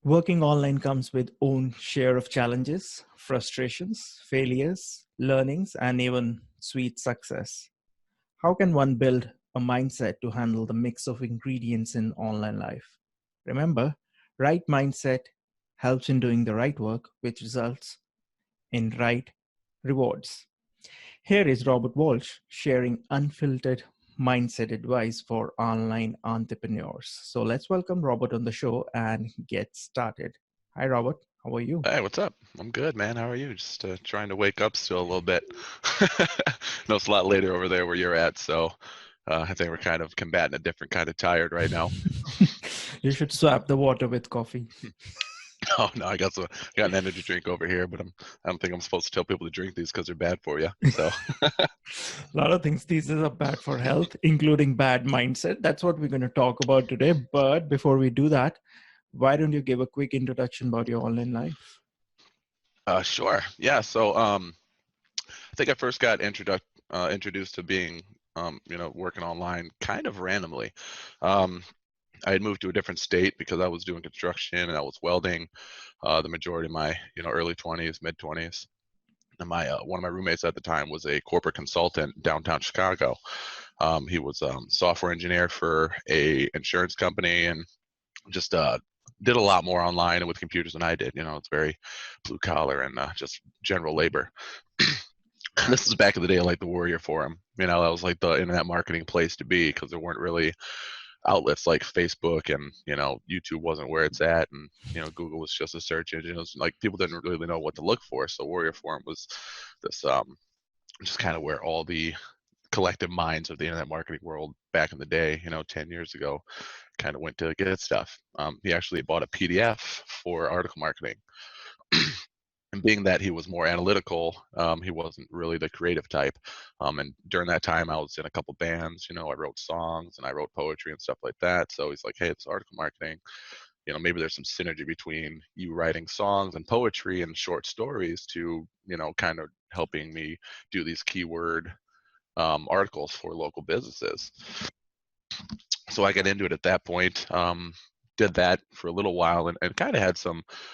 Working online comes with own share of challenges, frustrations, failures, learnings, and even sweet success. How can one build a mindset to handle the mix of ingredients in online life? Remember, right mindset helps in doing the right work, which results in right rewards. Here is Robert Walsh sharing unfiltered mindset advice for online entrepreneurs. So let's welcome Robert on the show and get started. Hi, Robert. How are you? Hey, what's up? I'm good, man. How are you? Just trying to wake up still a little bit. No, it's a lot later over there where you're at, so I think we're kind of combating a different kind of tired right now. You should swap the water with coffee. Oh no, I got an energy drink over here, but I don't think I'm supposed to tell people to drink these because they're bad for you. So A lot of things these days are bad for health, including bad mindset. That's what we're going to talk about today. But before we do that, why don't you give a quick introduction about your online life? sure, yeah. So I think I first got introduced to being working online kind of randomly. Um, I had moved to a different state because I was doing construction and I was welding the majority of my early 20s, mid 20s. And my one of my roommates at the time was a corporate consultant downtown Chicago. He was software engineer for a insurance company and just did a lot more online and with computers than I did. It's very blue collar and just general labor. This is back in the day, like the Warrior Forum. That was like the internet marketing place to be because there weren't really outlets like Facebook and YouTube wasn't where it's at, and Google was just a search engine. It was like people didn't really know what to look for. So Warrior Forum was this just kind of where all the collective minds of the internet marketing world back in the day, 10 years ago, kind of went to get stuff. He actually bought a PDF for article marketing. And being that he was more analytical, he wasn't really the creative type. And during that time, I was in a couple bands. I wrote songs and I wrote poetry and stuff like that. So he's like, "Hey, it's article marketing. Maybe there's some synergy between you writing songs and poetry and short stories to, kind of helping me do these keyword articles for local businesses." So I got into it at that point. Did that for a little while and kind of had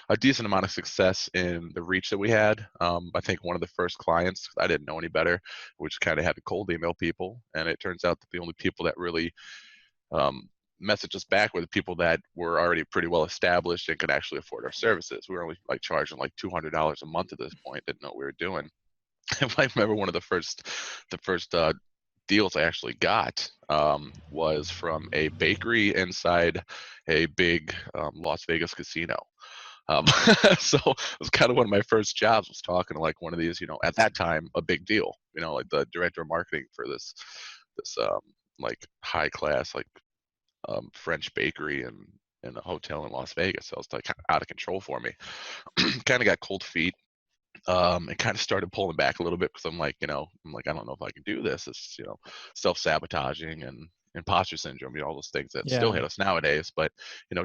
a decent amount of success in the reach that we had. I think one of the first clients, I didn't know any better, which kind of had to cold email people. And it turns out that the only people that really messaged us back were the people that were already pretty well established and could actually afford our services. We were only like charging like $200 a month at this point, didn't know what we were doing. I remember one of the first deals I actually got was from a bakery inside a big Las Vegas casino. Um, so it was kind of one of my first jobs, was talking to like one of these, at that time, a big deal, like the director of marketing for this like high class, like French bakery in a hotel in Las Vegas. So it was like out of control for me. Kind of got cold feet. And kind of started pulling back a little bit because I'm like, I don't know if I can do this. It's, self-sabotaging and imposter syndrome, all those things that still Yeah. hit us nowadays. But,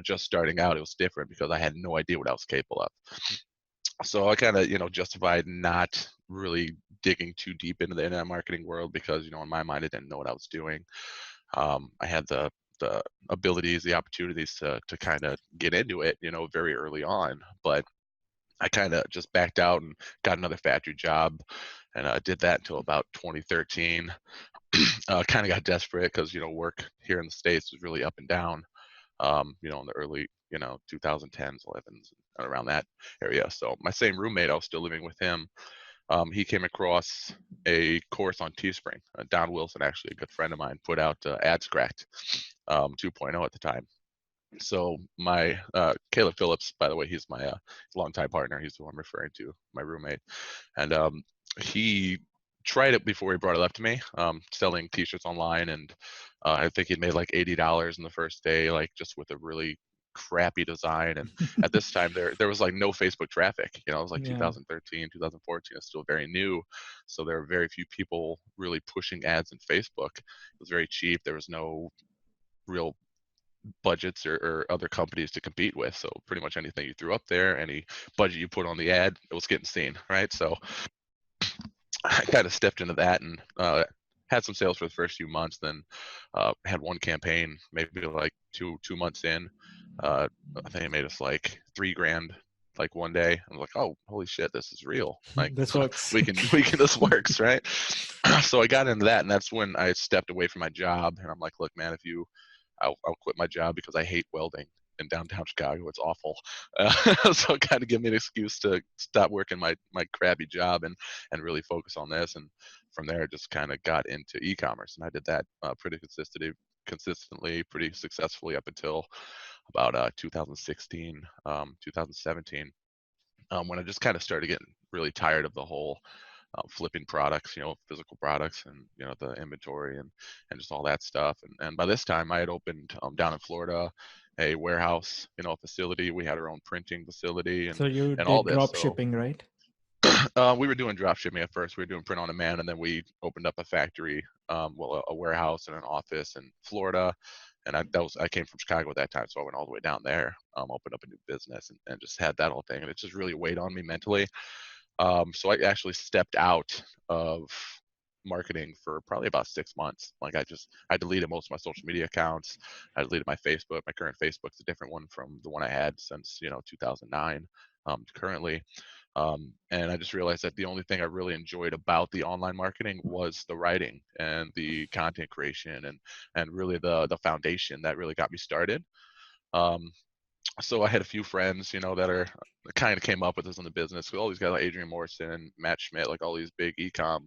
just starting out, it was different because I had no idea what I was capable of. So I kind of, justified not really digging too deep into the internet marketing world because, in my mind, I didn't know what I was doing. I had the abilities, the opportunities to kind of get into it, very early on, but I kind of just backed out and got another factory job, and did that until about 2013. Kind of got desperate because work here in the States was really up and down. In the early 2010s, 11s, around that area. So my same roommate, I was still living with him. He came across a course on Teespring. Don Wilson, actually a good friend of mine, put out AdsCracked 2.0 at the time. So my Caleb Phillips, by the way, he's my longtime partner. He's who I'm referring to, my roommate, and he tried it before he brought it up to me, selling T-shirts online, and I think he'd made like $80 in the first day, like just with a really crappy design. And at this time, there was like no Facebook traffic. It was like Yeah. 2013, 2014. It's still very new, so there were very few people really pushing ads in Facebook. It was very cheap. There was no real budgets or other companies to compete with. So pretty much anything you threw up there, any budget you put on the ad, it was getting seen, right? So I kind of stepped into that and had some sales for the first few months, then had one campaign, maybe like two months in. Uh, I think it made us like $3,000 like one day. I was like, oh, holy shit, this is real. Like This works. this works, right? So I got into that, and that's when I stepped away from my job, and I'm like, look, man, I'll quit my job because I hate welding in downtown Chicago. It's awful. So it kind of gave me an excuse to stop working my crappy job and really focus on this. And from there, I just kind of got into e-commerce, and I did that pretty consistently, pretty successfully up until about 2016, 2017, when I just kind of started getting really tired of the whole flipping products, physical products, and the inventory and just all that stuff. And by this time, I had opened down in Florida a warehouse, a facility. We had our own printing facility So you and all did this. drop So shipping, right? we were doing drop shipping at first. We were doing print on demand, and then we opened up a factory, a warehouse and an office in Florida. And I came from Chicago at that time, so I went all the way down there, opened up a new business, and just had that whole thing. And it just really weighed on me mentally. So I actually stepped out of marketing for probably about 6 months. Like I deleted most of my social media accounts. I deleted my Facebook. My current Facebook's a different one from the one I had since 2009 currently. And I just realized that the only thing I really enjoyed about the online marketing was the writing and the content creation and really the foundation that really got me started. Um, so I had a few friends, that are kind of came up with us in the business. All these guys like Adrian Morrison, Matt Schmidt, like all these big ecom,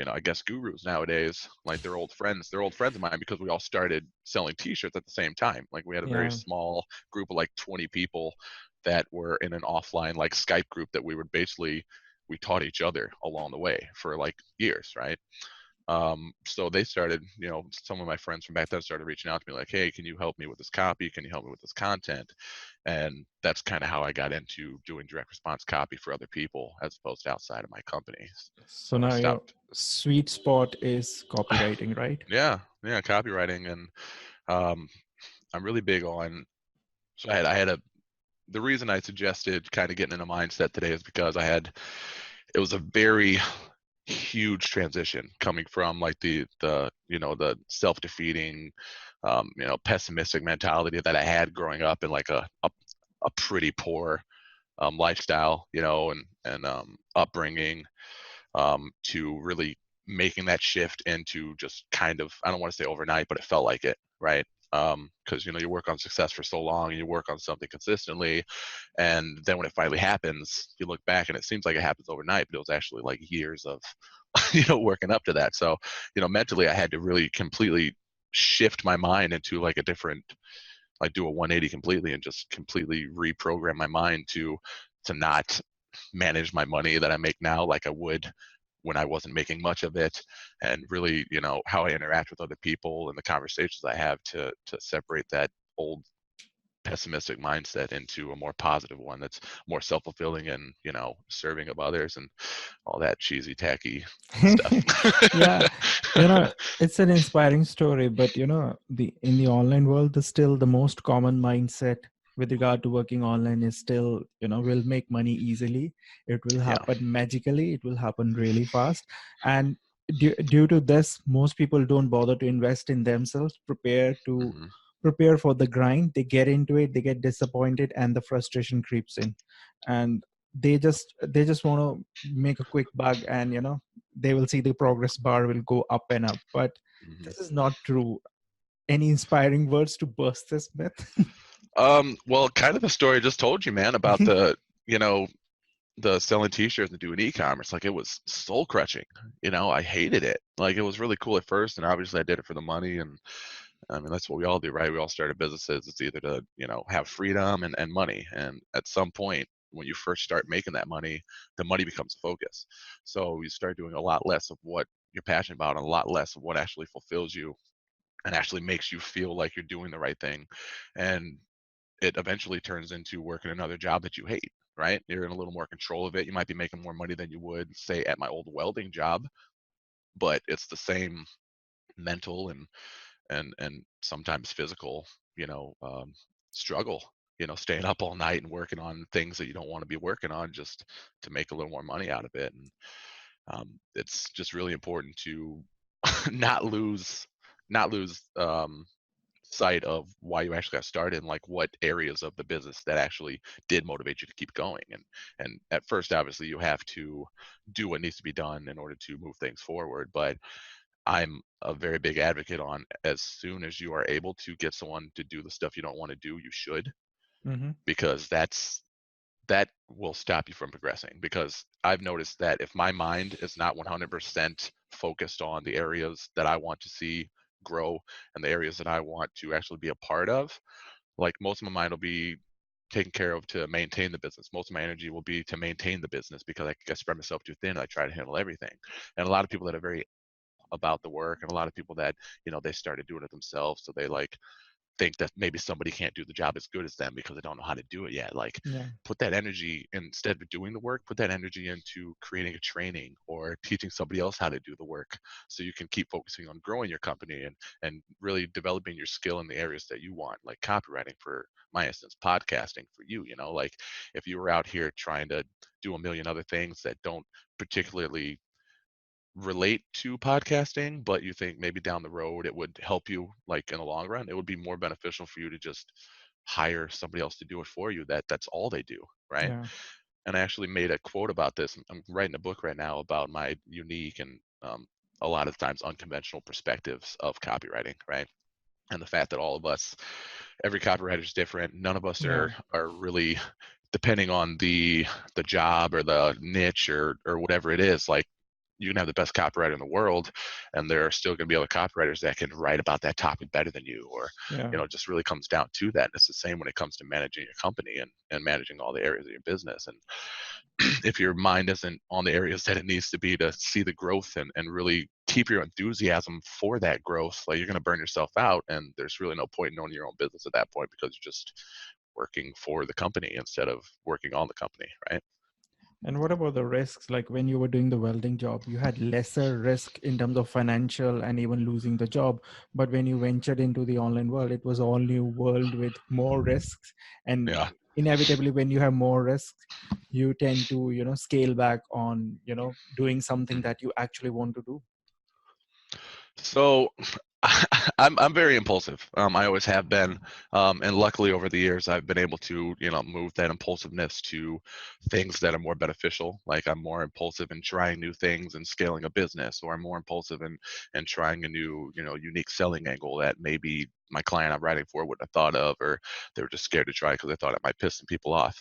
I guess gurus nowadays. Like they're old friends. They're old friends of mine because we all started selling T-shirts at the same time. Like we had a very Yeah. small group of like 20 people that were in an offline like Skype group that we taught each other along the way for like years, right? So they started, some of my friends from back then started reaching out to me like, hey, can you help me with this copy? Can you help me with this content? And that's kind of how I got into doing direct response copy for other people as opposed to outside of my company. So So I now your stopped. sweet spot is copywriting, right? Yeah, yeah, copywriting. And um, I'm really big on, so I had the reason I suggested kind of getting in a mindset today is because it was a very huge transition coming from like the self-defeating pessimistic mentality that I had growing up in like a pretty poor lifestyle, and upbringing, to really making that shift into just kind of, I don't want to say overnight, but it felt like it, right? Because you work on success for so long and you work on something consistently, and then when it finally happens, you look back and it seems like it happens overnight, but it was actually like years of working up to that. So mentally I had to really completely shift my mind into like a different, like do a 180 completely and just completely reprogram my mind to not manage my money that I make now like I would when I wasn't making much of it, and really, how I interact with other people and the conversations I have to separate that old pessimistic mindset into a more positive one that's more self-fulfilling and serving of others and all that cheesy tacky stuff. Yeah, it's an inspiring story, but the in the online world, the still the most common mindset with regard to working online is still, will make money easily. It will Yeah. happen magically. It will happen really fast. And due to this, most people don't bother to invest in themselves, Hmm. prepare for the grind. They get into it, they get disappointed, and the frustration creeps in. And they just want to make a quick buck, and they will see the progress bar will go up and up, but Hmm. this is not true. Any inspiring words to burst this myth? Well, kind of the story I just told you, man, about you know the selling t-shirts and doing e-commerce. Like it was soul crushing. I hated it. Like it was really cool at first, and obviously I did it for the money. And I mean, that's what we all do, right? We all started businesses. It's either to have freedom and money. And at some point when you first start making that money, the money becomes a focus. So you start doing a lot less of what you're passionate about and a lot less of what actually fulfills you and actually makes you feel like you're doing the right thing. And it eventually turns into working another job that you hate, right? You're in a little more control of it. You might be making more money than you would, say, at my old welding job, but it's the same mental and sometimes physical, you know, um, struggle. Staying up all night and working on things that you don't want to be working on just to make a little more money out of it. And it's just really important to not lose not lose sight of why you actually got started and like what areas of the business that actually did motivate you to keep going. And at first, obviously, you have to do what needs to be done in order to move things forward. But I'm a very big advocate on, as soon as you are able to get someone to do the stuff you don't want to do, you should, Mm-hmm. because that will stop you from progressing. Because I've noticed that if my mind is not 100% focused on the areas that I want to see grow and the areas that I want to actually be a part of, like most of my mind will be taken care of to maintain the business. Most of my energy will be to maintain the business because I spread myself too thin. I try to handle everything. And a lot of people that are very about the work, and a lot of people that, they started doing it themselves, so they like think that maybe somebody can't do the job as good as them because they don't know how to do it yet. Like, Yeah. put that energy, instead of doing the work, put that energy into creating a training or teaching somebody else how to do the work, so you can keep focusing on growing your company and really developing your skill in the areas that you want, like copywriting for my instance, podcasting for you. Like, if you were out here trying to do a million other things that don't particularly relate to podcasting, but you think maybe down the road it would help you, like in the long run, it would be more beneficial for you to just hire somebody else to do it for you. That's all they do, right? Yeah. And I actually made a quote about this. I'm writing a book right now about my unique and a lot of times unconventional perspectives of copywriting, right? And the fact that all of us, every copywriter is different. None of us Yeah. are really, depending on the job or the niche or whatever it is. Like, you can have the best copywriter in the world, and there are still going to be other copywriters that can write about that topic better than you, or Yeah. it just really comes down to that. And it's the same when it comes to managing your company and managing all the areas of your business. And if your mind isn't on the areas that it needs to be to see the growth and really keep your enthusiasm for that growth, like, you're going to burn yourself out, and there's really no point in owning your own business at that point, because you're just working for the company instead of working on the company, right? And what about the risks? Like when you were doing the welding job, you had lesser risk in terms of financial and even losing the job. But when you ventured into the online world, it was all new world with more risks. And Yeah. inevitably, when you have more risks, you tend to, scale back on, doing something that you actually want to do. So I'm very impulsive. I always have been, and luckily over the years I've been able to move that impulsiveness to things that are more beneficial. Like, I'm more impulsive in trying new things and scaling a business, or I'm more impulsive in trying a new unique selling angle that maybe my client I'm writing for wouldn't have thought of, or they were just scared to try because they thought it might piss some people off.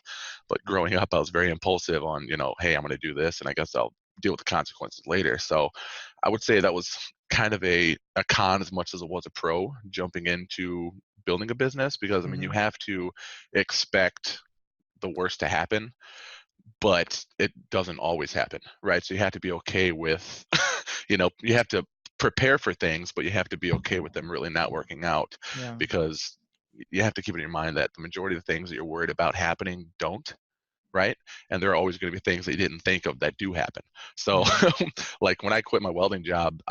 But growing up, I was very impulsive on, hey, I'm going to do this, and I guess I'll deal with the consequences later. So I would say that was kind of a con as much as it was a pro, jumping into building a business, because I mean, you Mm-hmm. have to expect the worst to happen, but it doesn't always happen, right? So you have to be okay with you have to prepare for things, but you have to be okay with them really not working out, Yeah. because you have to keep in your mind that the majority of the things that you're worried about happening don't, right? And there are always going to be things that you didn't think of that do happen. So Yeah. like, when I quit my welding job,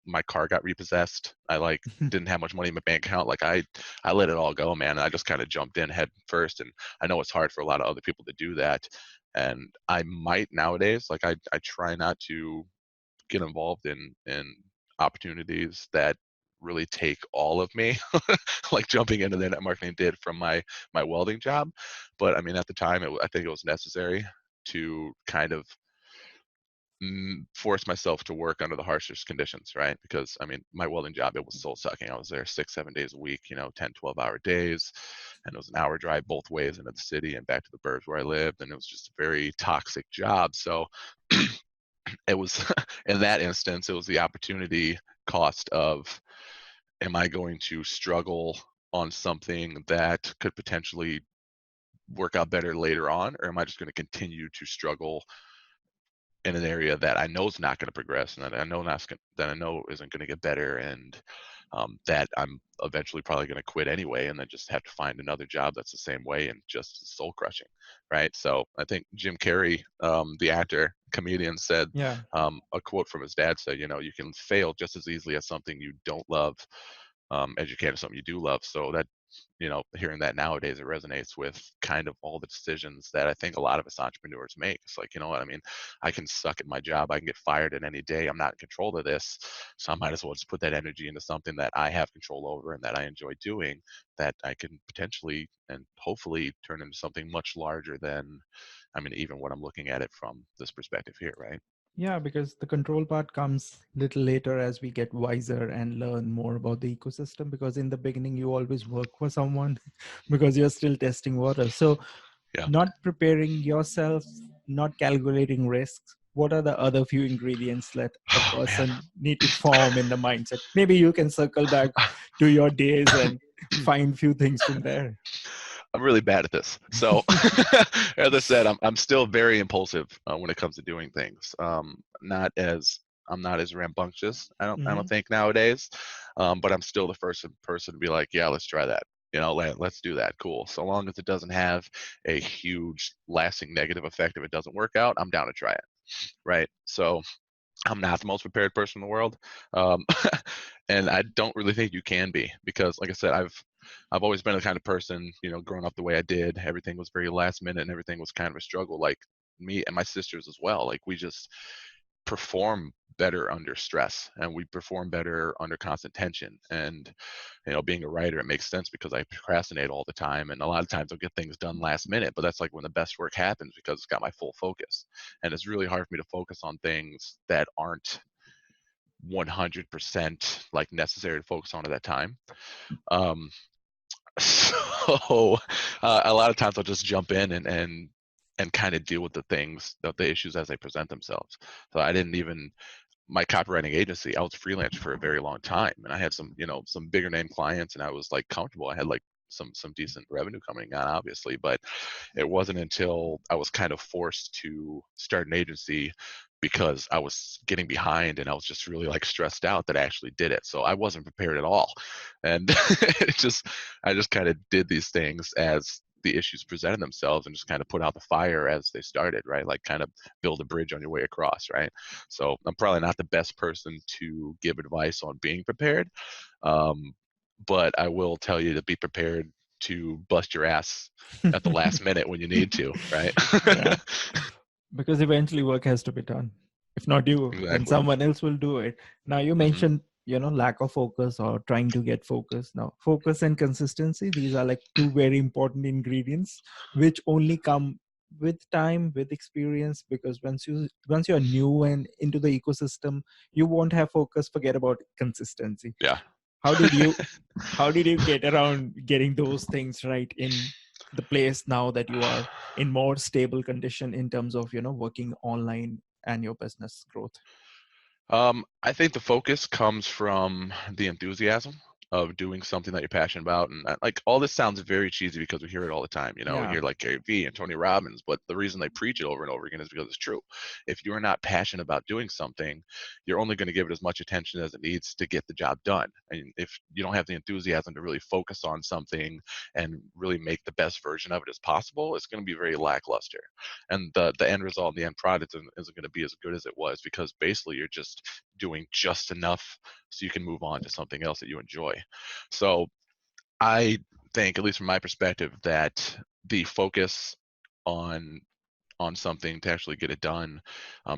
my car got repossessed. I like didn't have much money in my bank account. Like, I let it all go, man. And I just kind of jumped in head first. And I know it's hard for a lot of other people to do that. And I might nowadays, like, I try not to get involved in opportunities that really take all of me, like jumping into the net marketing did from my welding job. But I mean, at the time, I think it was necessary to kind of force myself to work under the harshest conditions, right? Because I mean, my welding job, it was soul sucking. I was there 6 7 days a week, 10 12 hour days, and it was an hour drive both ways into the city and back to the burbs where I lived, and it was just a very toxic job. So it was in that instance, it was the opportunity cost of, am I going to struggle on something that could potentially work out better later on, or am I just going to continue to struggle in an area that I know is not going to progress, and that I know that I know isn't going to get better, and that I'm eventually probably going to quit anyway, and then just have to find another job that's the same way and just soul crushing, right? So I think Jim Carrey, the actor comedian, said Yeah. a quote from his dad said, you can fail just as easily at something you don't love, as you can at something you do love. So that hearing that nowadays, it resonates with kind of all the decisions that I think a lot of us entrepreneurs make. It's like, you know what, I mean, I can suck at my job, I can get fired at any day, I'm not in control of this, so I might as well just put that energy into something that I have control over and that I enjoy doing, that I can potentially and hopefully turn into something much larger than, I mean, even what I'm looking at it from this perspective here, right? Yeah, because the control part comes little later as we get wiser and learn more about the ecosystem. Because in the beginning, you always work for someone because you're still testing water. So, Yeah. not preparing yourself, not calculating risks. What are the other few ingredients that a Oh man. person need to form in the mindset? Maybe you can circle back to your days and find few things from there. I'm really bad at this. So, as I said, I'm still very impulsive when it comes to doing things. Not as I'm not as rambunctious. I don't Mhm. think nowadays, but I'm still the first person to be like, yeah, let's try that. Let's do that. Cool. So long as it doesn't have a huge lasting negative effect, if it doesn't work out, I'm down to try it. Right. So I'm not the most prepared person in the world, um, and I don't really think you can be because, like I said, I've always been the kind of person, growing up the way I did. Everything was very last minute, and everything was kind of a struggle. Like me and my sisters as well. Like we just perform better under stress, and we perform better under constant tension. And being a writer, it makes sense because I procrastinate all the time, and a lot of times I'll get things done last minute. But that's like when the best work happens because it's got my full focus, and it's really hard for me to focus on things that aren't 100% like necessary to focus on at that time. Um, so a lot of times I'll just jump in and kind of deal with the issues as they present themselves. So I didn't even my copywriting agency, I was freelance for a very long time, and I had some bigger name clients, and I was like comfortable. I had like some decent revenue coming on, obviously, but it wasn't until I was kind of forced to start an agency because I was getting behind and I was just really like stressed out that I actually did it. So I wasn't prepared at all, and I just kind of did these things as the issues presented themselves and just kind of put out the fire as they started, right? Like kind of build a bridge on your way across, right? So I'm probably not the best person to give advice on being prepared, um, but I will tell you to be prepared to bust your ass at the last minute when you need to, right? Yeah, because eventually work has to be done. If not you, then Exactly. someone else will do it. Now you Hmm. mentioned, lack of focus or trying to get focus. Now, focus and consistency, these are like two very important ingredients which only come with time, with experience, because once you're new and into the ecosystem, you won't have focus, forget about consistency. Yeah. How did you how did you get around getting those things right in the place now that you are in more stable condition in terms of working online and your business growth? I think the focus comes from the enthusiasm of doing something that you're passionate about. And like all this sounds very cheesy because we hear it all the time. We Yeah. hear like Gary Vee and Tony Robbins, but the reason they preach it over and over again is because it's true. If you're not passionate about doing something, you're only going to give it as much attention as it needs to get the job done. And if you don't have the enthusiasm to really focus on something and really make the best version of it as possible, it's going to be very lackluster. And the end result and the end product isn't going to be as good as it was because basically you're just doing just enough so you can move on to something else that you enjoy. So I think, at least from my perspective, that the focus on on something to actually get it done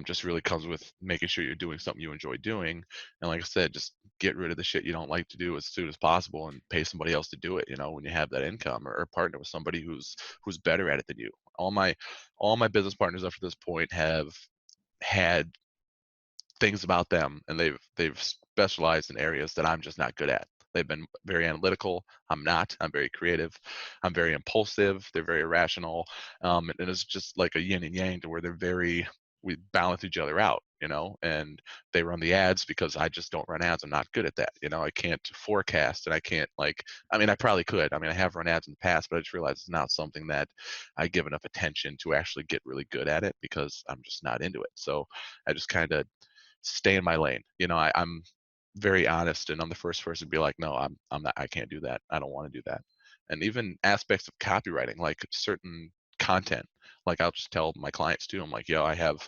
just really comes with making sure you're doing something you enjoy doing. And like I said, just get rid of the shit you don't like to do as soon as possible and pay somebody else to do it, when you have that income, or partner with somebody who's better at it than you. All my business partners up to this point have had things about them, and they've specialized in areas that I'm just not good at. They've been very analytical. I'm not. I'm very creative. I'm very impulsive. They're very irrational, and it's just like a yin and yang to where we balance each other out, and they run the ads because I just don't run ads. I'm not good at that. I can't forecast, and I can't I mean, I probably could. I mean, I have run ads in the past, but I just realized it's not something that I give enough attention to actually get really good at it because I'm just not into it. So I just kind of stay in my lane. I'm very honest, and I'm the first person to be like, no, I'm not. I can't do that. I don't want to do that. And even aspects of copywriting, like certain content, like I'll just tell my clients too. I'm like, yo, I have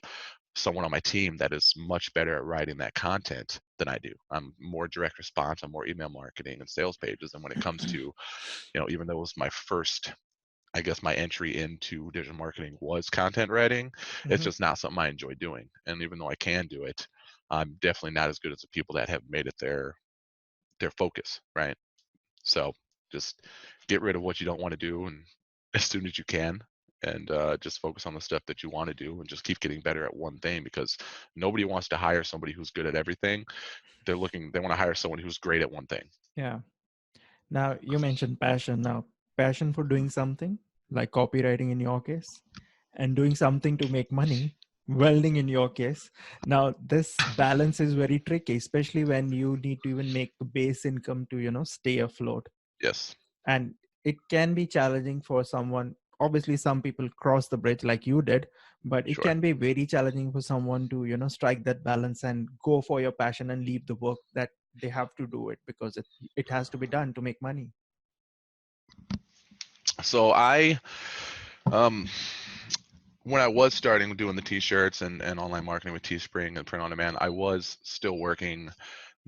someone on my team that is much better at writing that content than I do. I'm more direct response. I'm more email marketing and sales pages. And when it comes to, even though it was my first, I guess my entry into digital marketing was content writing, it's Hmm. just not something I enjoy doing. And even though I can do it, I'm definitely not as good as the people that have made it their focus, right? So just get rid of what you don't want to do, and as soon as you can, and just focus on the stuff that you want to do, and just keep getting better at one thing, because nobody wants to hire somebody who's good at everything. They want to hire someone who's great at one thing. Yeah. Now, you mentioned passion. Now, passion for doing something like copywriting in your case, and doing something to make money, welding in your case. Now, this balance is very tricky, especially when you need to even make the base income to, stay afloat. Yes, And it can be challenging for someone. Obviously, some people cross the bridge like you did, but it sure. can be very challenging for someone to, strike that balance and go for your passion and leave the work that they have to do it because it has to be done to make money. So um, when I was starting doing the t-shirts and online marketing with Teespring and print on demand, I was still working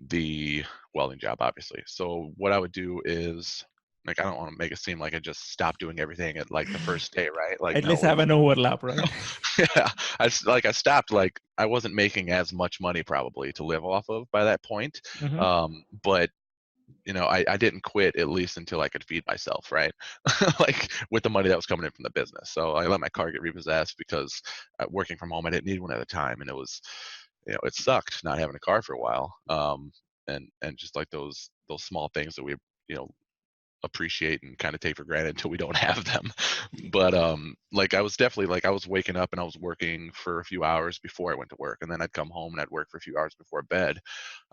the welding job, obviously. So what I would do is, like, I don't want to make it seem like I just stopped doing everything at like the first day, right? Like, At no, least it have was, an overlap, right? yeah, I stopped, like, I wasn't making as much money probably to live off of by that point. Hmm. But I didn't quit at least until I could feed myself, right? Like with the money that was coming in from the business. So I let my car get repossessed because working from home, I didn't need one at the time, and it was, it sucked not having a car for a while. And just like those small things that we, you know, appreciate and kind of take for granted until we don't have them. But like I was definitely, like, I was waking up and I was working for a few hours before I went to work, and then I'd come home and I'd work for a few hours before bed,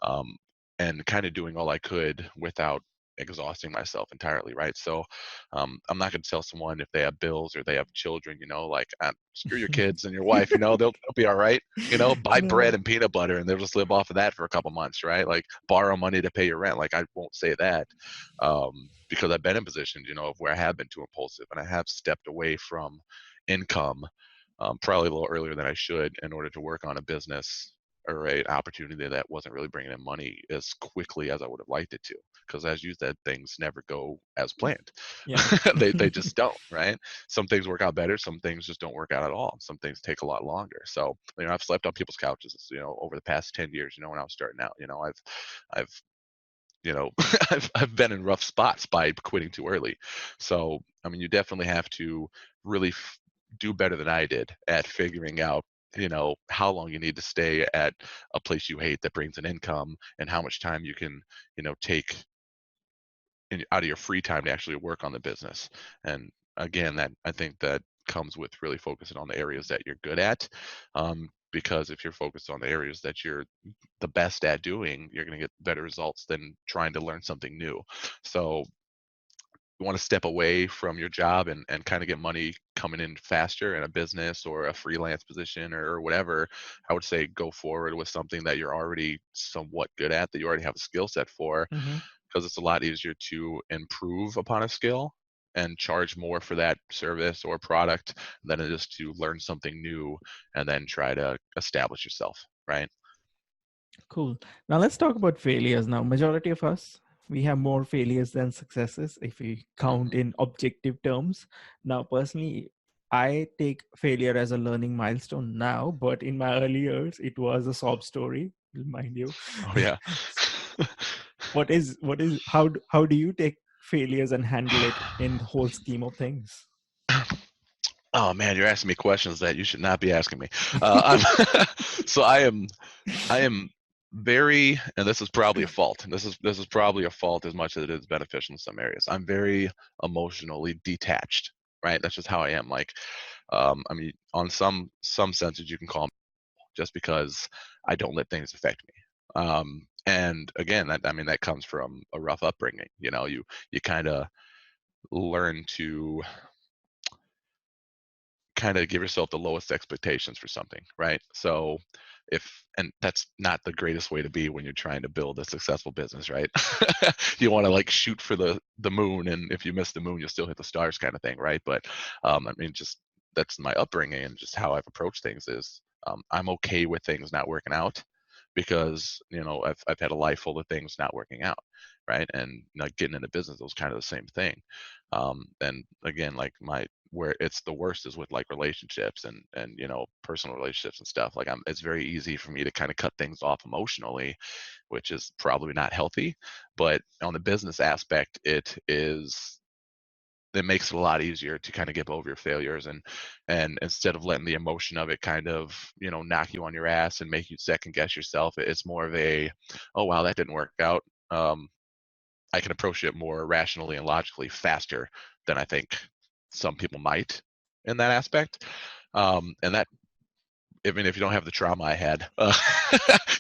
um, and kind of doing all I could without exhausting myself entirely, right? So I'm not going to tell someone if they have bills or they have children, like, screw your kids and your wife, they'll be all right. Buy No. bread and peanut butter and they'll just live off of that for a couple months, right? Like, borrow money to pay your rent. Like, I won't say that, because I've been in positions, of where I have been too impulsive and I have stepped away from income, probably a little earlier than I should, in order to work on a business or a opportunity that wasn't really bringing in money as quickly as I would have liked it to. Because as you said, things never go as planned. Yeah. They just don't, right? Some things work out better. Some things just don't work out at all. Some things take a lot longer. So, I've slept on people's couches, over the past 10 years, when I was starting out, I've, I've been in rough spots by quitting too early. So, you definitely have to really do better than I did at figuring out, how long you need to stay at a place you hate that brings an income, and how much time you can, take out of your free time to actually work on the business. And again, that I think that comes with really focusing on the areas that you're good at. Because if you're focused on the areas that you're the best at doing, you're going to get better results than trying to learn something new. So you want to step away from your job and kind of get money coming in faster in a business or a freelance position or whatever. I would say go forward with something that you're already somewhat good at, that you already have a skill set for, Hmm. because it's a lot easier to improve upon a skill and charge more for that service or product than it is to learn something new and then try to establish yourself, right? Cool. Now let's talk about failures. Now, majority of us, we have more failures than successes if we count Hmm. in objective terms. Now, personally, I take failure as a learning milestone now, but in my early years, it was a sob story, mind you. Oh yeah. How do you take failures and handle it in the whole scheme of things? Oh man, you're asking me questions that you should not be asking me. I'm so I am very, and this is probably a fault. This is probably a fault as much as it is beneficial in some areas. I'm very emotionally detached, right? That's just how I am. Like, on some senses, you can call me, just because I don't let things affect me. And again, that comes from a rough upbringing. You kind of learn to kind of give yourself the lowest expectations for something, right? So and that's not the greatest way to be when you're trying to build a successful business, right? You want to, like, shoot for the moon, and if you miss the moon, you'll still hit the stars, kind of thing, right? But just that's my upbringing, and just how I've approached things is, I'm okay with things not working out, because I've had a life full of things not working out, right? And like getting into business was kind of the same thing. And again, like where it's the worst is with like relationships and personal relationships and stuff. Like it's very easy for me to kind of cut things off emotionally, which is probably not healthy. But on the business aspect, it makes it a lot easier to kind of get over your failures, and instead of letting the emotion of it kind of knock you on your ass and make you second guess yourself, it's more of a, oh wow, that didn't work out. I can approach it more rationally and logically faster than I think some people might in that aspect. And that, even if you don't have the trauma I had,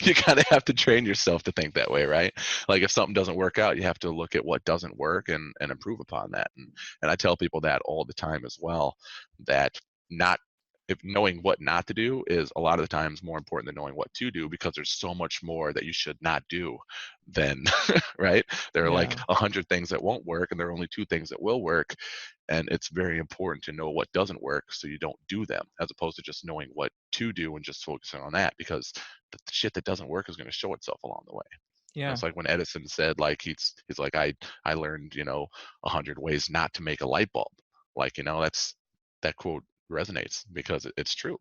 you kind of have to train yourself to think that way, right? Like if something doesn't work out, you have to look at what doesn't work and improve upon that. And I tell people that all the time as well, that not if knowing what not to do is a lot of the times more important than knowing what to do, because there's so much more that you should not do than right. There are like Yeah. 100 things that won't work, and there are only 2 things that will work. And it's very important to know what doesn't work so you don't do them, as opposed to just knowing what to do and just focusing on that, because the shit that doesn't work is going to show itself along the way. Yeah. It's like when Edison said, like he's like, I learned 100 ways not to make a light bulb. Like that quote resonates because it's true.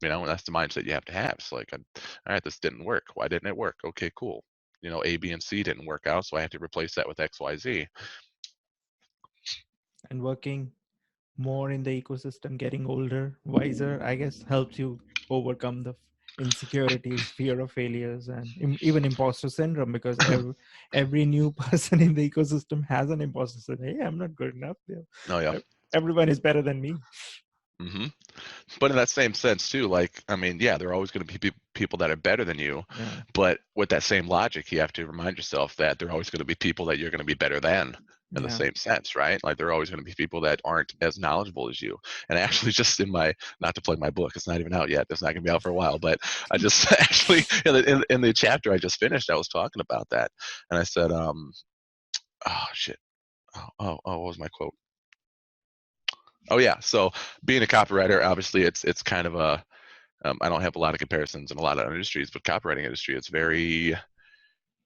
And that's the mindset you have to have. It's like, all right, this didn't work. Why didn't it work? Okay, cool. A, B, and C didn't work out, so I have to replace that with X, Y, Z. And working more in the ecosystem, getting older, wiser, I guess helps you overcome the insecurities, fear of failures, and even imposter syndrome, because every new person in the ecosystem has an imposter syndrome. Hey, I'm not good enough. Oh yeah. Everyone is better than me. hmm But in that same sense too, like, I mean, yeah, there are always going to be people that are better than you, Yeah. but with that same logic, you have to remind yourself that there are always going to be people that you're going to be better than, in the Yeah. same sense, right? Like there are always going to be people that aren't as knowledgeable as you. And actually, just not to plug my book, it's not even out yet. It's not going to be out for a while, but I just actually in the chapter I just finished, I was talking about that, and I said, oh shit, what was my quote? Oh yeah, so being a copywriter, obviously, it's kind of a I don't have a lot of comparisons in a lot of industries, but copywriting industry, it's very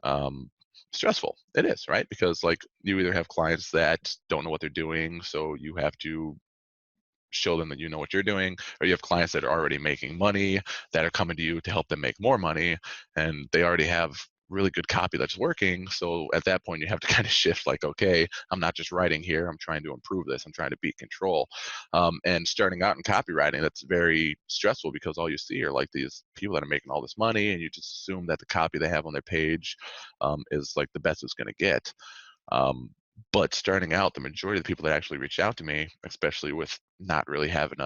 um, stressful. It is, right? Because like you either have clients that don't know what they're doing, so you have to show them that you know what you're doing, or you have clients that are already making money that are coming to you to help them make more money, and they already have really good copy that's working. So at that point, you have to kind of shift, like, okay, I'm not just writing here, I'm trying to improve this, I'm trying to beat control. And starting out in copywriting, that's very stressful, because all you see are like these people that are making all this money, and you just assume that the copy they have on their page is like the best it's going to get. Um, but starting out, the majority of the people that actually reach out to me, especially with not really having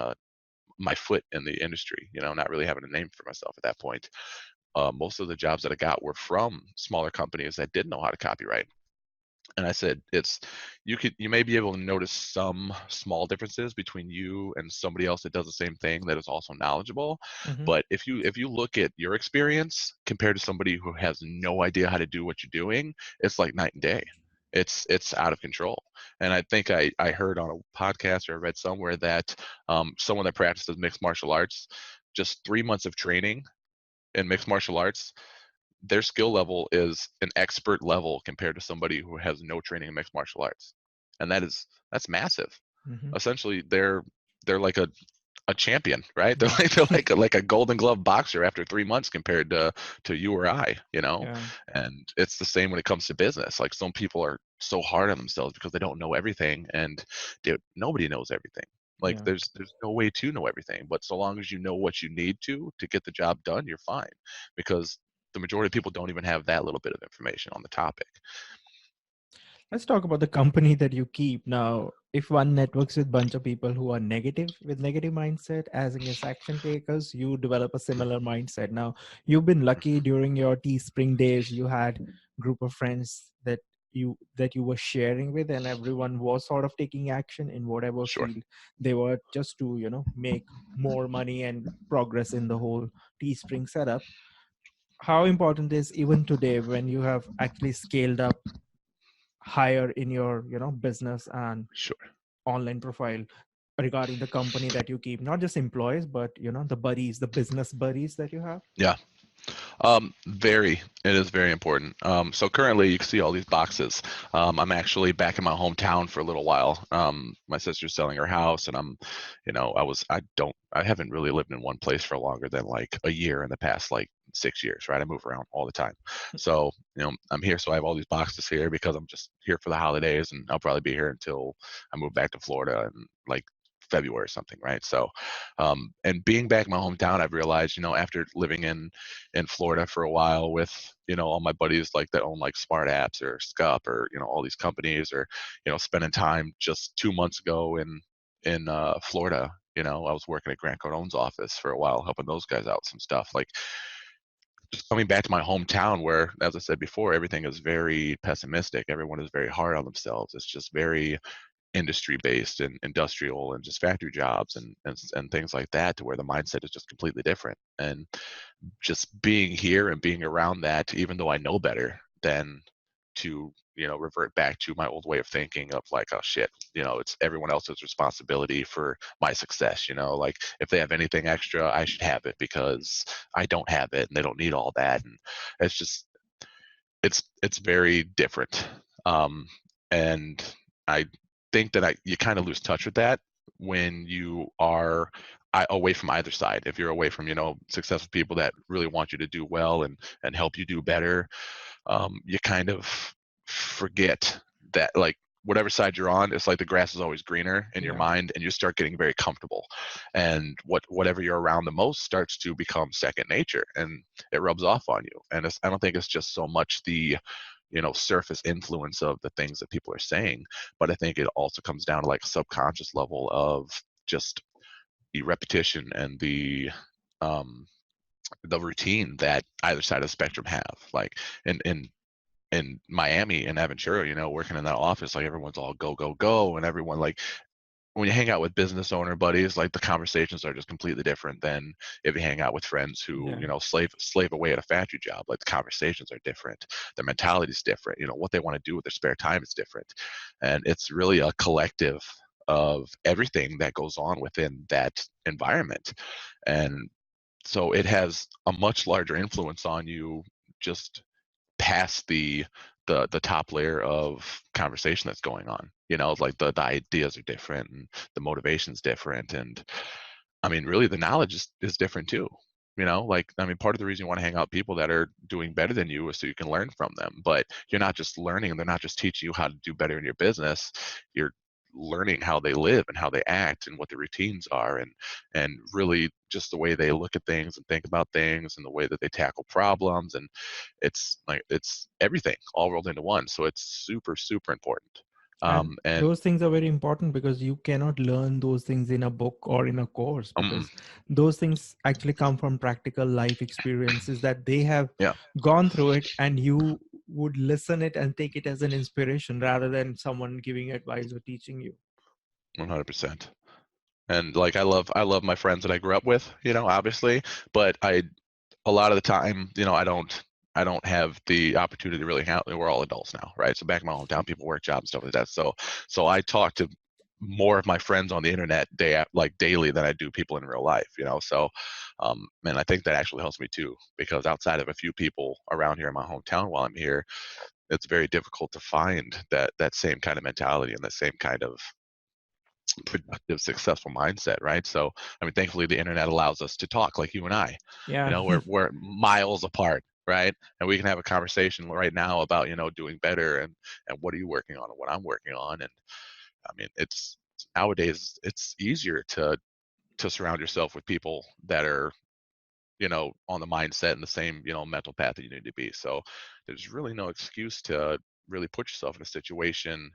my foot in the industry, not really having a name for myself at that point, most of the jobs that I got were from smaller companies that didn't know how to copyright. And I said, you may be able to notice some small differences between you and somebody else that does the same thing that is also knowledgeable. Mm-hmm. But if you look at your experience compared to somebody who has no idea how to do what you're doing, it's like night and day. It's out of control. And I think I heard on a podcast, or I read somewhere that someone that practices mixed martial arts, just 3 months of training in mixed martial arts, their skill level is an expert level compared to somebody who has no training in mixed martial arts. And that's massive. Mm-hmm. Essentially, they're like a champion, right? They're Yeah. like they're like a golden glove boxer after 3 months compared to you or I. Yeah. And it's the same when it comes to business. Like some people are so hard on themselves because they don't know everything, and dude, nobody knows everything. Like Yeah. there's no way to know everything, but so long as you know what you need to get the job done, you're fine, because the majority of people don't even have that little bit of information on the topic. Let's talk about the company that you keep. Now, if one networks with a bunch of people who are negative, with negative mindset, as against action takers, you develop a similar mindset. Now, you've been lucky during your Teespring days. You had group of friends that you were sharing with, and everyone was sort of taking action in whatever Sure. field they were, just to make more money and progress in the whole Teespring setup. How important is, even today, when you have actually scaled up higher in your business and Sure. online profile, regarding the company that you keep, not just employees, but the buddies, the business buddies that you have? Yeah. It is very important. So currently you can see all these boxes. I'm actually back in my hometown for a little while. My sister's selling her house and I haven't really lived in one place for longer than like a year in the past, like 6 years, right? I move around all the time. So, I'm here. So I have all these boxes here because I'm just here for the holidays and I'll probably be here until I move back to Florida in like February or something, right? So, and being back in my hometown, I've realized, after living in Florida for a while with all my buddies like that own like Smart Apps or Scup or all these companies or spending time just 2 months ago in Florida. I was working at Grant Cardone's office for a while, helping those guys out some stuff. Like just coming back to my hometown, where, as I said before, everything is very pessimistic. Everyone is very hard on themselves. It's just very industry based and industrial and just factory jobs and things like that, to where the mindset is just completely different. And just being here and being around that, even though I know better, than to revert back to my old way of thinking of like, oh shit, it's everyone else's responsibility for my success. Like if they have anything extra, I should have it because I don't have it, and they don't need all that. And it's just it's very different. And I think that you kind of lose touch with that when you are away from either side. If you're away from successful people that really want you to do well and help you do better, you kind of forget that, like, whatever side you're on, it's like the grass is always greener in your Yeah. mind, and you start getting very comfortable. And whatever you're around the most starts to become second nature, and it rubs off on you. And I don't think it's just so much the surface influence of the things that people are saying, but I think it also comes down to like a subconscious level of just the repetition and the routine that either side of the spectrum have. Like in Miami and Aventura, working in that office, like everyone's all go, go, go. And everyone, like, when you hang out with business owner buddies, like the conversations are just completely different than if you hang out with friends who, Yeah. slave away at a factory job. Like the conversations are different. Their mentality is different. What they want to do with their spare time is different. And it's really a collective of everything that goes on within that environment. And so it has a much larger influence on you, just past the top layer of conversation that's going on. Like the ideas are different and the motivation's different. And I mean, really the knowledge is different too. Like, I mean, part of the reason you want to hang out with people that are doing better than you is so you can learn from them. But you're not just learning, and they're not just teaching you how to do better in your business. You're learning how they live and how they act and what their routines are, and really just the way they look at things and think about things and the way that they tackle problems. And it's everything all rolled into one. So it's super, super important. And And those things are very important because you cannot learn those things in a book or in a course, um, because those things actually come from practical life experiences that they have yeah, gone through it, and you would listen it and take it as an inspiration rather than someone giving advice or teaching you. 100%. And like I love my friends that I grew up with, obviously, but a lot of the time, I don't have the opportunity to really hang out. We're all adults now, right? So back in my hometown, people work jobs and stuff like that. So I talk to more of my friends on the internet like daily than I do people in real life, So, and I think that actually helps me too, because outside of a few people around here in my hometown while I'm here, it's very difficult to find that same kind of mentality and that same kind of productive, successful mindset, right? So, I mean, thankfully, the internet allows us to talk like you and I. Yeah. We're miles apart, right? And we can have a conversation right now about doing better and what are you working on and what I'm working on. And I mean, it's nowadays it's easier to surround yourself with people that are on the mindset and the same mental path that you need to be. So there's really no excuse to really put yourself in a situation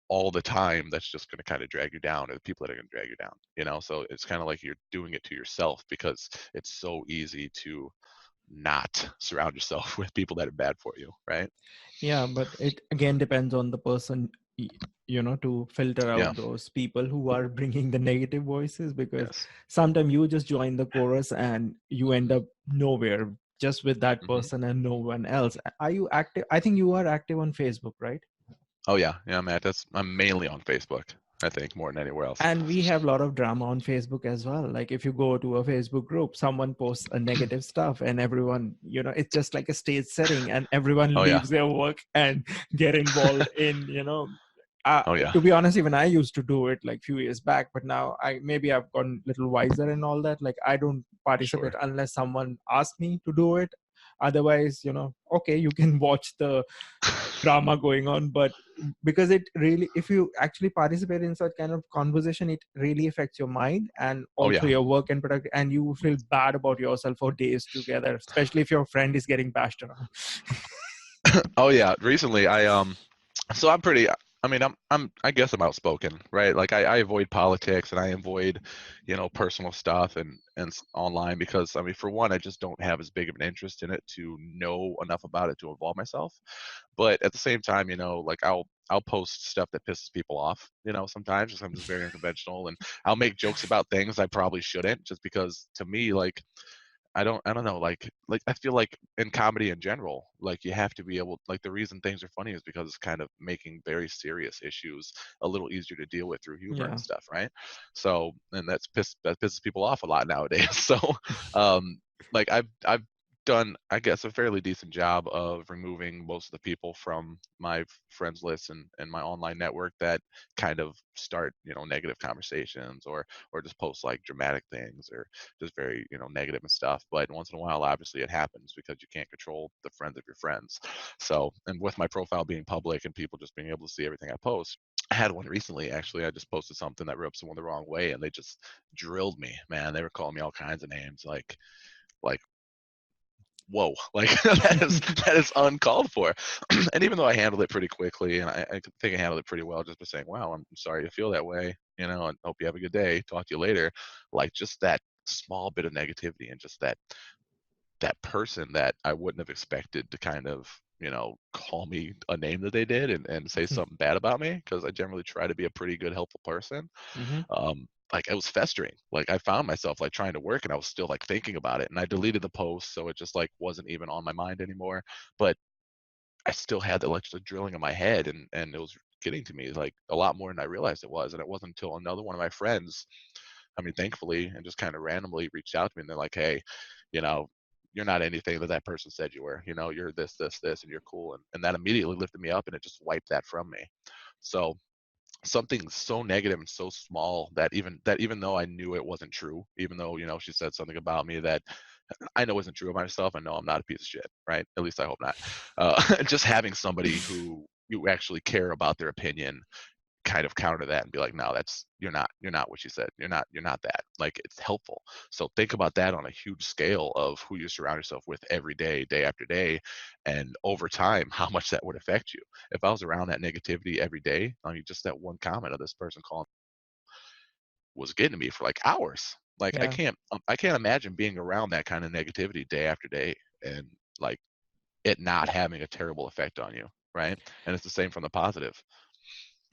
all the time that's just going to kind of drag you down, or the people that are going to drag you down, so it's kind of like you're doing it to yourself, because it's so easy to not surround yourself with people that are bad for you, right? Yeah, but it again depends on the person, to filter Yeah. out those people who are bringing the negative voices, because Yes. sometimes you just join the chorus and you end up nowhere, just with that Hmm. person and no one else. Are you active? I think you are active on Facebook, right? Oh yeah, I'm mainly on Facebook. I think, more than anywhere else. And we have a lot of drama on Facebook as well. Like if you go to a Facebook group, someone posts a negative stuff and everyone, it's just like a stage setting and everyone Oh yeah. leaves their work and get involved in, Oh yeah. to be honest, even I used to do it like few years back, but now I've gotten a little wiser and all that. Like I don't participate Sure. unless someone asks me to do it. Otherwise, okay, you can watch the drama going on, but because it really, if you actually participate in such kind of conversation, it really affects your mind and Oh also yeah. your work and product, and you feel bad about yourself for days together, especially if your friend is getting bashed around. Oh yeah. Recently, so I'm pretty. I mean, I guess I'm outspoken, right? Like I avoid politics and I avoid, personal stuff and online because I mean, for one, I just don't have as big of an interest in it to know enough about it to involve myself. But at the same time, like I'll post stuff that pisses people off, sometimes because I'm just very unconventional and I'll make jokes about things I probably shouldn't just because to me, like I don't know, like I feel like in comedy in general, like you have to be able like the reason things are funny is because it's kind of making very serious issues a little easier to deal with through humor and Yeah. stuff, right? So and that pisses people off a lot nowadays. So um like I've done I guess a fairly decent job of removing most of the people from my friends list and my online network that kind of start, negative conversations or just post like dramatic things or just very negative and stuff, but once in a while obviously it happens because you can't control the friends of your friends. So and with my profile being public and people just being able to see everything I post, I had one recently actually. I just posted something that rubbed someone the wrong way and they just drilled me, man. They were calling me all kinds of names like whoa, like that is uncalled for. And even though I handled it pretty quickly and I think I handled it pretty well just by saying, wow, I'm sorry you feel that way, and hope you have a good day, talk to you later, like just that small bit of negativity and just that person that I wouldn't have expected to kind of call me a name that they did and say something bad about me because I generally try to be a pretty good helpful person. Mm-hmm. Like it was festering. Like I found myself like trying to work and I was still like thinking about it and I deleted the post so it just like wasn't even on my mind anymore. But I still had that like just drilling in my head and it was getting to me like a lot more than I realized it was. And it wasn't until another one of my friends, I mean, thankfully, and just kind of randomly reached out to me and they're like, hey, you know, you're not anything that that person said you were. You're this, and you're cool. And that immediately lifted me up and it just wiped that from me. So something so negative and so small that even though I knew it wasn't true, even though she said something about me that I know isn't true of myself, I know I'm not a piece of shit, right? At least I hope not. Just having somebody who you actually care about their opinion kind of counter that and be like, no, that's you're not what you said, you're not that, like it's helpful. So think about that on a huge scale of who you surround yourself with every day, day after day, and over time how much that would affect you. If I was around that negativity every day, I mean just that one comment of this person calling was getting to me for like hours. Like Yeah. I can't imagine being around that kind of negativity day after day and like it not having a terrible effect on you, right? And it's the same from the positive.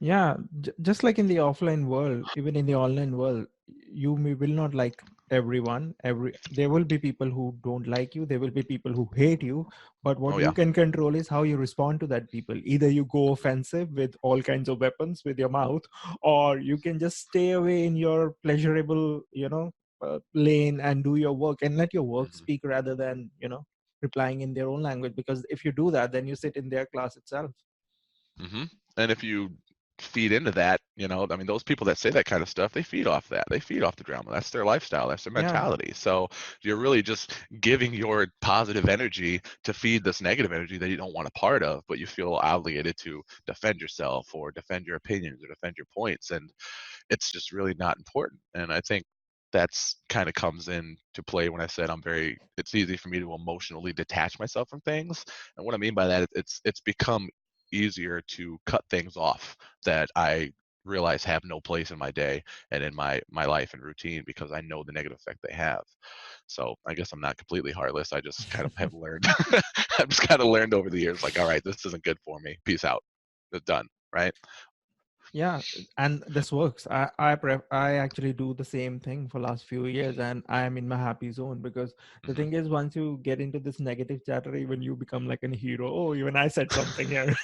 Yeah, just like in the offline world, even in the online world, will not like everyone. There will be people who don't like you. There will be people who hate you. But what Oh you yeah. can control is how you respond to that people. Either you go offensive with all kinds of weapons with your mouth, or you can just stay away in your pleasurable, lane and do your work and let your work Hmm. speak rather than replying in their own language. Because if you do that, then you sit in their class itself. Hmm. And if you feed into that, I mean, those people that say that kind of stuff, they feed off that. They feed off the drama. That's their lifestyle. That's their Yeah. mentality. So you're really just giving your positive energy to feed this negative energy that you don't want a part of, but you feel obligated to defend yourself or defend your opinions or defend your points. And it's just really not important. And I think that's kind of comes in to play when I said it's easy for me to emotionally detach myself from things. And what I mean by that, it's become easier to cut things off that I realize have no place in my day and in my life and routine because I know the negative effect they have. So I guess I'm not completely heartless. I just kind of have learned. I've just kind of learned over the years, like, all right, this isn't good for me. Peace out. It's done. Right. Yeah, and this works. I actually do the same thing for last few years, and I am in my happy zone because the Hmm. thing is, once you get into this negative chatter, even you become like a hero. Oh, even I said something here.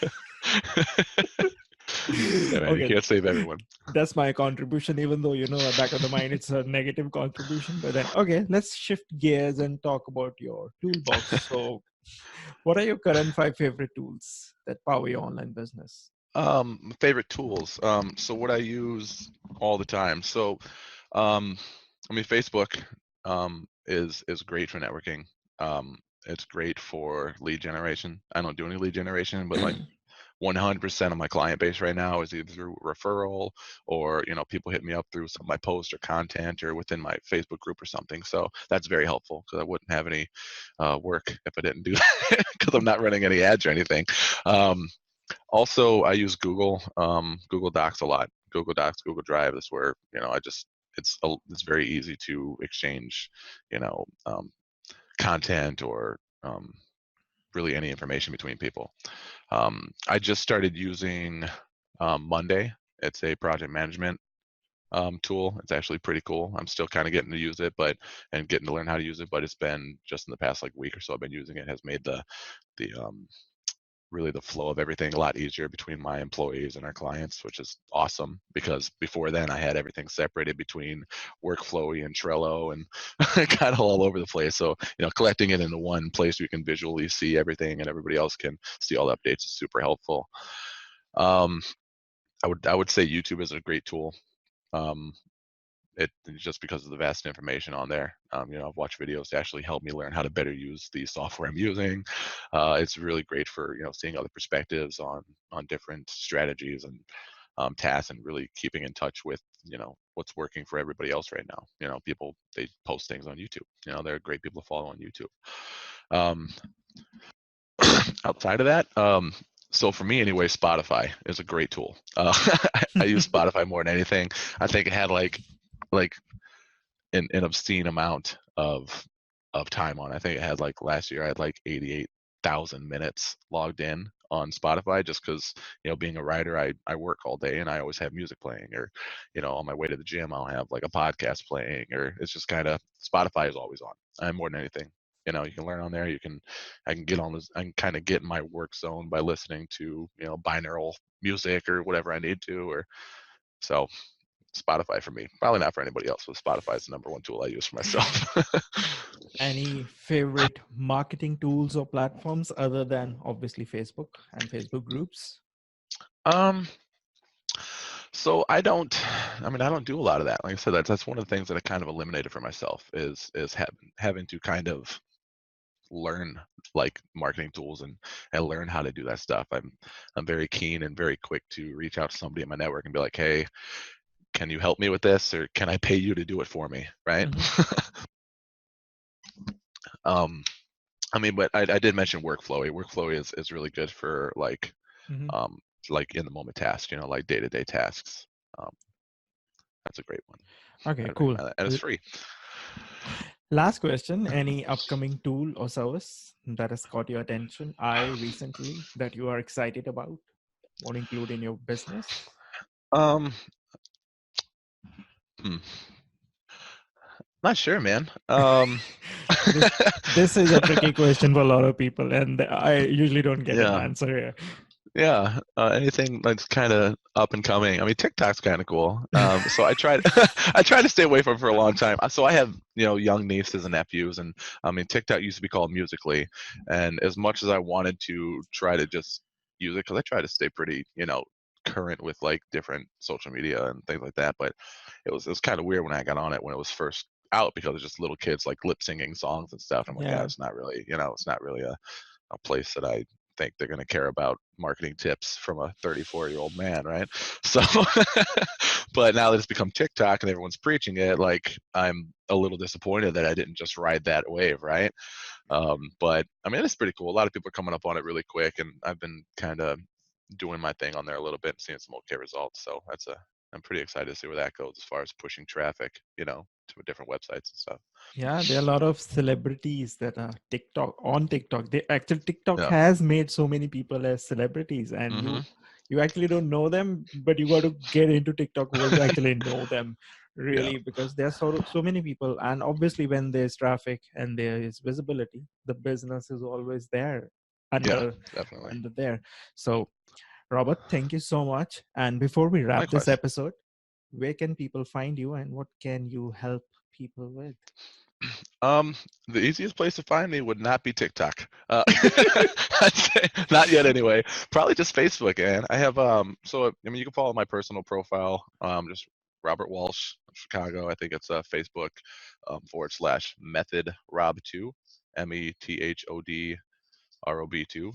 Yeah, man, you Okay, can't save everyone. that's my contribution, even though, at back of the mind, it's a negative contribution. But then, okay, let's shift gears and talk about your toolbox. So, what are your current 5 favorite tools that power your online business? Favorite tools. So what I use all the time. So, um, Facebook is great for networking. It's great for lead generation. I don't do any lead generation, but like 100% of my client base right now is either through referral or people hit me up through some of my posts or content or within my Facebook group or something. So that's very helpful because I wouldn't have any work if I didn't do that because I'm not running any ads or anything. Also, I use Google Docs a lot. Google Docs, Google Drive. That's where it's very easy to exchange, you know, content or really any information between people. I just started using Monday. It's a project management tool. It's actually pretty cool. I'm still kind of getting to use it, and getting to learn how to use it. But it's been just in the past like week or so I've been using it. Has made the really the flow of everything a lot easier between my employees and our clients, which is awesome because before then I had everything separated between Workflowy and Trello and kind of all over the place. So, collecting it into one place where you can visually see everything and everybody else can see all the updates is super helpful. Um, I would say YouTube is a great tool. Um, it just because of the vast information on there. I've watched videos to actually help me learn how to better use the software I'm using. It's really great for seeing other perspectives on different strategies and tasks, and really keeping in touch with what's working for everybody else right now. People, they post things on YouTube. They're great people to follow on YouTube. Um, Outside of that, so for me anyway, Spotify is a great tool. I use Spotify more than anything. I think it had like an obscene amount of time on. I think it had like last year I had like 88,000 minutes logged in on Spotify, just because being a writer, I work all day and I always have music playing, or on my way to the gym I'll have like a podcast playing, or it's just kind of Spotify is always on. I'm more than anything. You can learn on there. I can get on this. I can kind of get in my work zone by listening to binaural music or whatever I need to, or so. Spotify for me. Probably not for anybody else, but Spotify is the number one tool I use for myself. Any favorite marketing tools or platforms other than obviously Facebook and Facebook groups? um, so I don't do a lot of that. Like I said, that's one of the things that I kind of eliminated for myself is having to kind of learn like marketing tools and learn how to do that stuff. I'm very keen and very quick to reach out to somebody in my network and be like, hey, can you help me with this, or can I pay you to do it for me, right? Mm-hmm. um, but I did mention Workflowy. Workflowy is really good for Mm-hmm. um, like in the moment tasks, like day-to-day tasks. Um, that's a great one. Okay, I'd cool. recommend that, and it's free. Last question. Any upcoming tool or service that has caught your attention recently that you are excited about, want to include in your business? Um, hmm, Not sure, man. this this is a tricky question for a lot of people, and I usually don't get an Yeah. answer here. Yeah, anything that's kind of up and coming. TikTok's kind of cool. So I tried, I tried to stay away from it for a long time. So I have, young nieces and nephews, and TikTok used to be called Musically, and as much as I wanted to try to just use it, because I try to stay pretty, current with like different social media and things like that, but it was kind of weird when I got on it when it was first out, because it's just little kids like lip singing songs and stuff. I'm like, yeah, Yeah. it's not really, it's not really a place that I think they're going to care about marketing tips from a 34-year-old man, right? So, but now that it's become TikTok and everyone's preaching it, like I'm a little disappointed that I didn't just ride that wave, right? But it's pretty cool. A lot of people are coming up on it really quick, and I've been kind of doing my thing on there a little bit and seeing some okay results. So I'm pretty excited to see where that goes as far as pushing traffic, to different websites and stuff. Yeah, there are a lot of celebrities that are on TikTok. They actually TikTok Yeah. has made so many people as celebrities, and Mm-hmm. you actually don't know them, but you got to get into TikTok world to actually know them, Yeah. really, because there are so many people, and obviously when there's traffic and there is visibility, the business is always there Yeah. under Definitely. there. So Robert, thank you so much. And before we wrap this Likewise. episode, where can people find you and what can you help people with? The easiest place to find me would not be TikTok. I'd say not yet anyway. Probably just Facebook. And I have so I mean you can follow my personal profile. Just Robert Walsh, Chicago. I think it's Facebook / method Rob2, METHODROB2,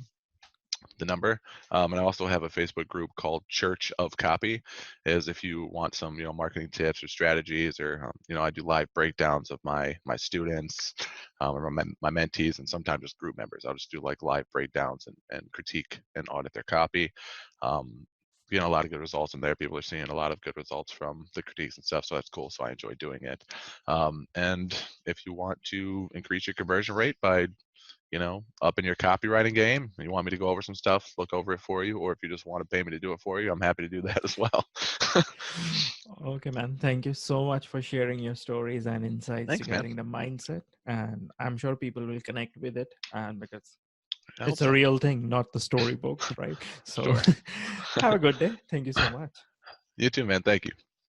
the number. And I also have a Facebook group called Church of Copy. Is if you want some marketing tips or strategies, or I do live breakdowns of my students, or my mentees, and sometimes just group members. I'll just do like live breakdowns and critique and audit their copy. A lot of good results in there. People are seeing a lot of good results from the critiques and stuff, so that's cool. So I enjoy doing it. And if you want to increase your conversion rate by up in your copywriting game, and you want me to go over some stuff, look over it for you, or if you just want to pay me to do it for you, I'm happy to do that as well. Okay, man. Thank you so much for sharing your stories and insights Thanks, man. regarding the mindset. And I'm sure people will connect with it. And because I hope it's a so. real thing, not the storybook, right? So Sure. have a good day. Thank you so much. You too, man. Thank you.